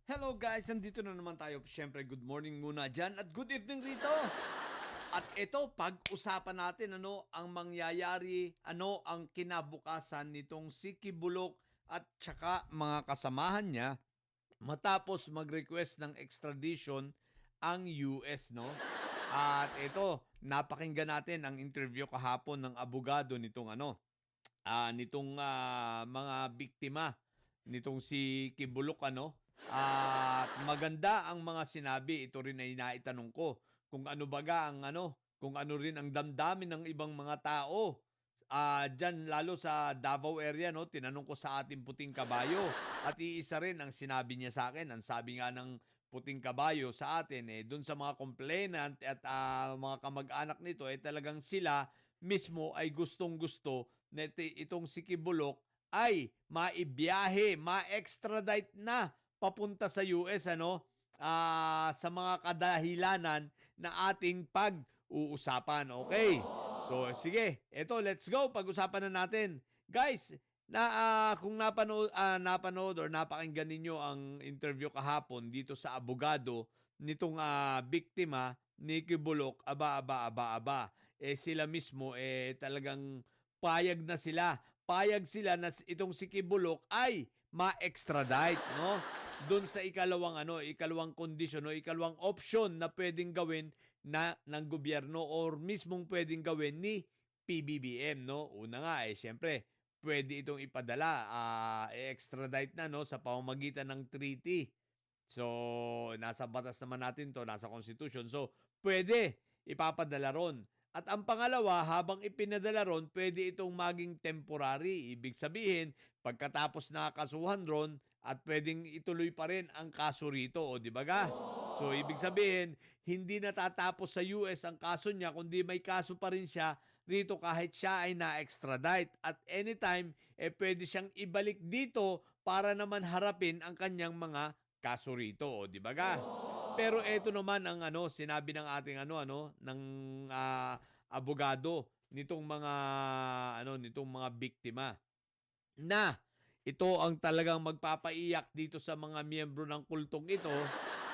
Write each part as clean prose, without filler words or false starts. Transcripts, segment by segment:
Hello guys, nandito na naman tayo. Siyempre, good morning muna dyan at good evening rito. At ito, pag-usapan natin ang mangyayari, ano ang kinabukasan nitong si Kibulok at tsaka mga kasamahan niya matapos mag-request ng extradition ang US, no? At ito, napakinggan natin ang interview kahapon ng abogado nitong mga biktima nitong si Kibulok, at maganda ang mga sinabi. Ito rin ay naitanong ko kung ano baga ang kung ano rin ang damdamin ng ibang mga tao. Diyan lalo sa Davao area, no, tinanong ko sa ating puting kabayo at iisa rin ang sinabi niya sa akin. Ang sabi nga ng puting kabayo sa atin, doon sa mga complainant at mga kamag-anak nito, talagang sila mismo ay gustong-gusto na itong si Kibulok ay maibiyahe, ma-extradite na papunta sa US, sa mga kadahilanan na ating pag-uusapan. Okay. So sige, eto, let's go. Pag-usapan na natin. Guys, kung napanood or napakinggan ninyo ang interview kahapon dito sa abogado nitong biktima ni Kibulok, aba. Sila mismo talagang payag na sila. Payag sila na itong si Kibulok ay ma-extradite, no? Doon sa ikalawang kondisyon o ikalawang option na pwedeng gawin ng gobyerno or mismong pwedeng gawin ni PBBM, no? Una nga syempre, pwede itong ipadala, i-extradite na, no, sa pamamagitan ng treaty. So, nasa batas naman natin to, nasa constitution. So, pwede ipapadala ron. At ang pangalawa, habang ipinadala ron, pwede itong maging temporary. Ibig sabihin, pagkatapos nakakasuhan ron, at pwedeng ituloy pa rin ang kaso rito, o di ba ga? So, ibig sabihin, hindi natatapos sa US ang kaso niya, kundi may kaso pa rin siya rito kahit siya ay na-extradite. At anytime, pwede siyang ibalik dito para naman harapin ang kanyang mga kaso rito, o di ba ga? Pero eto naman ang sinabi ng ating ng abogado nitong mga biktima na ito ang talagang magpapaiyak dito sa mga miyembro ng kultong ito,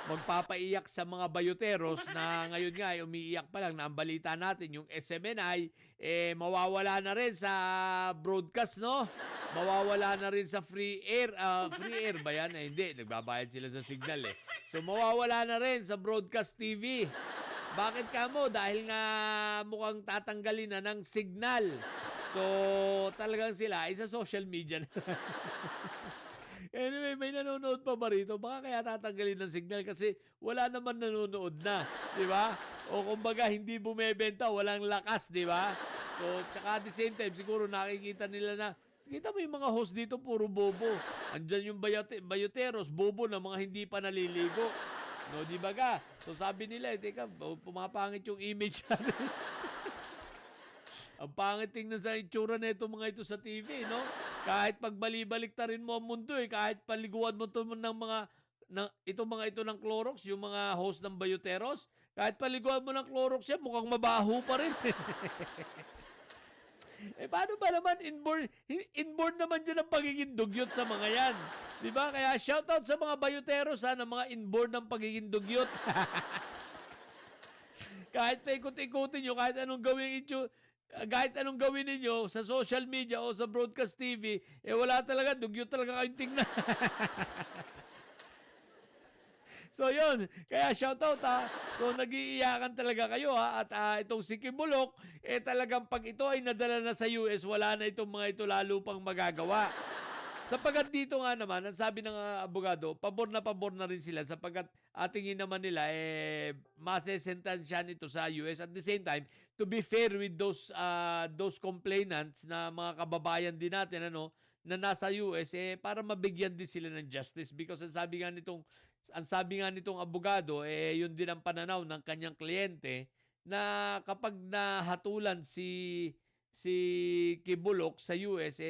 magpapaiyak sa mga bayoteros na ngayon nga ay umiiyak pa lang na ang balita natin yung SMNI mawawala na rin sa broadcast, no? Mawawala na rin sa free air ba yan? Hindi, nagbabayad sila sa signal So mawawala na rin sa broadcast TV. Bakit ka mo? Dahil nga mukhang tatanggalin na ng signal. So talagang sila ay sa social media na. Anyway, may nanonood pa ba rito? Baka kaya tatanggalin ng signal kasi wala naman nanonood na, di ba? O kumbaga hindi bumebenta, walang lakas, di ba? So, tsaka at the same time, siguro nakikita nila na, kita mo yung mga host dito, puro bobo. Andyan yung bayoteros, bobo na mga hindi pa naliligo. No, di ba ka? So sabi nila, teka, pumapangit yung image natin. Ang pangit tingnan sa itsura na mga ito sa TV, no? Kahit pagbali-balik ta rin mo ang mundo kahit paliguan mo to ng mga ito ng Clorox, yung mga host ng Bayoteros, kahit paliguan mo ng Clorox yan, mukhang mabaho pa rin. Paano ba naman inborn naman dyan ang pagiging dugyot sa mga yan? Di ba? Kaya shoutout sa mga Bayoteros na mga inborn ng pagiging dugyot. Kahit paikot-ikutin nyo, kahit anong gawin ninyo sa social media o sa broadcast TV, wala talaga, dugyot talaga kayong tingnan. So yun, kaya shoutout So nag-iiyakan talaga kayo at itong si Kibulok, talagang pag ito ay nadala na sa US, wala na itong mga ito lalo pang magagawa. Sapagkat dito nga naman, ang sabi ng abogado, pabor na rin sila sapagkat tingin naman nila masesentansya nito sa US. At the same time, to be fair with those complainants na mga kababayan din natin na nasa US para mabigyan din sila ng justice because ang sabi nga nitong abogado yun din ang pananaw ng kanyang kliyente na kapag nahatulan si Kibulok sa US,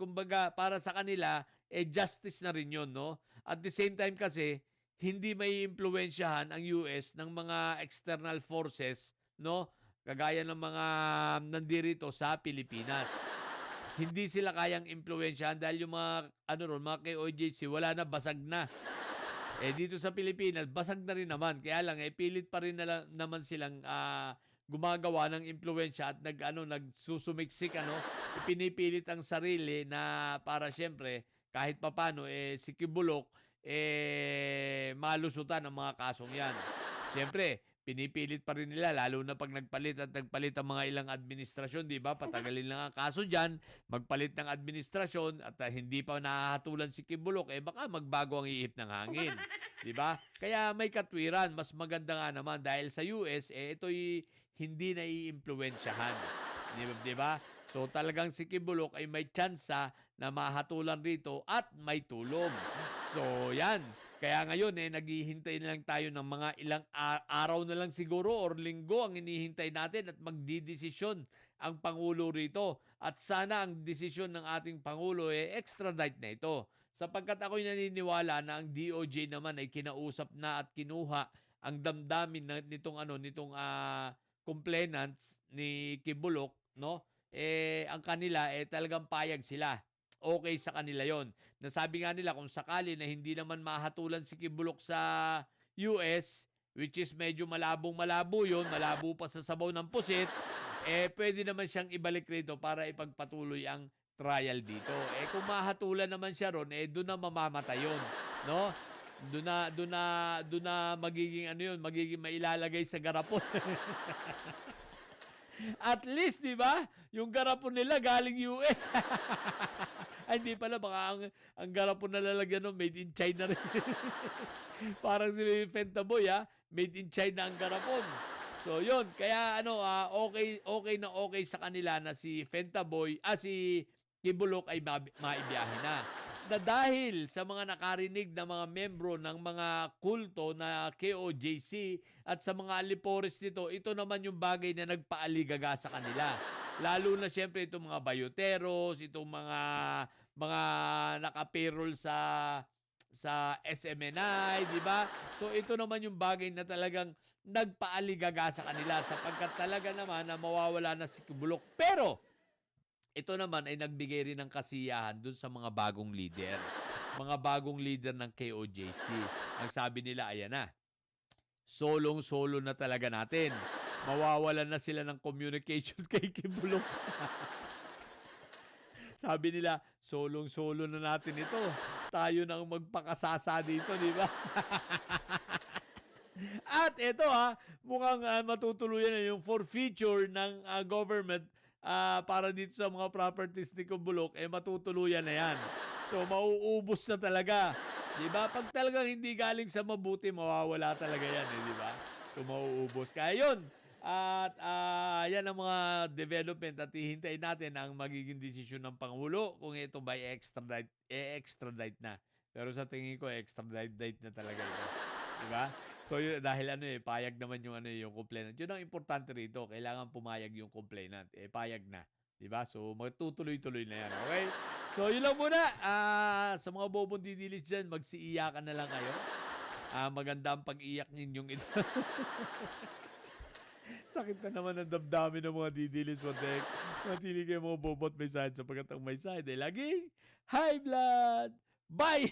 kumbaga para sa kanila, justice na rin yun, no? At the same time kasi, hindi may impluwensyahan ang US ng mga external forces, no? Kagaya ng mga nandirito sa Pilipinas. Hindi sila kayang impluwensyahan dahil yung mga KOJC, wala na, basag na. Dito sa Pilipinas, basag na rin naman. Kaya lang, pilit pa rin naman silang gumagawa ng impluwensya at nagsusumiksik, ipinipilit ang sarili na para siyempre, kahit papano, si Kibulok, malusutan ang mga kasong yan. Siyempre, pinipilit pa rin nila, lalo na pag nagpalit ang mga ilang administrasyon, di ba? Patagalin lang ang kaso dyan, magpalit ng administrasyon at hindi pa nahahatulan si Kibulok, baka magbago ang ihip ng hangin. Di ba? Kaya may katwiran, mas maganda nga naman dahil sa US, ito'y hindi naiimpluwensyahan. Di ba? So talagang si Kibulok ay may tsansa na mahatulan rito at may tulong. So yan. Kaya ngayon naghihintay na lang tayo ng mga ilang araw na lang siguro or linggo ang inihintay natin at magdidesisyon ang Pangulo rito. At sana ang desisyon ng ating Pangulo extradite na ito. Sapagkat ako'y naniniwala na ang DOJ naman ay kinausap na at kinuha ang damdamin nitong complainants ni Kibulok, no? Ang kanila talagang payag sila. Okay sa kanila yon. Nasabi nga nila kung sakali na hindi naman mahatulan si Kibulok sa US, which is medyo malabong-malabo yun, malabo pa sa sabaw ng pusit, pwede naman siyang ibalik rito para ipagpatuloy ang trial dito. Kung mahatulan naman siya ron, doon na mamamatay yun. No? Doon na magiging magiging mailalagay sa garapon. At least, di ba? Yung garapon nila galing US. Ay, hindi pala. Baka ang garapon na lalagyan made in China rin. Parang si Fentaboy, made in China ang garapon. So, yun. Kaya, okay na okay sa kanila na si Fentaboy, si Kibulok ay maibiyahe na. Na dahil sa mga nakarinig na mga membro ng mga kulto na KOJC at sa mga alipores nito, ito naman yung bagay na nagpaaligaga sa kanila. Lalo na siyempre itong mga bayoteros, itong mga naka-payroll sa SMNI, di ba? So ito naman yung bagay na talagang nagpaaligaga sa kanila sapagkat talaga naman na mawawala na si Kibulok. Pero ito naman ay nagbigay rin ng kasiyahan dun sa mga bagong leader. Mga bagong leader ng KOJC. Ang sabi nila, ayan na. Solong-solo na talaga natin. Mawawalan na sila ng communication kay Kibulok. Sabi nila, solong-solo na natin ito. Tayo nang magpakasasa dito, di ba? At ito mukhang matutuluyan na yung forfeiture ng government para dito sa mga properties ni Kibulok, matutuluyan na yan. So, mauubos na talaga. Diba? Pag talagang hindi galing sa mabuti, mawawala talaga yan, di ba? So, mauubos. Kaya yun. At yan ang mga development at hihintayin natin ang magiging desisyon ng Pangulo kung ito ba extradite na. Pero sa tingin ko, extradite na talaga ito. Diba? So yun, dahil payag naman yung yung complainant. Yun ang importante rito, kailangan pumayag yung complainant. Payag na, 'di ba? So magtutuloy-tuloy na 'yan, okay? So yun lang muna. Sa mga bobong didilis diyan, magsiiyakan na lang kayo. Maganda ang pag-iyak ninyong ito. Sakit na naman ang damdamin ng mga didilis, what the heck. Matili kayo mga bobot may side sapagkat ang may side lagi high blood. Bye!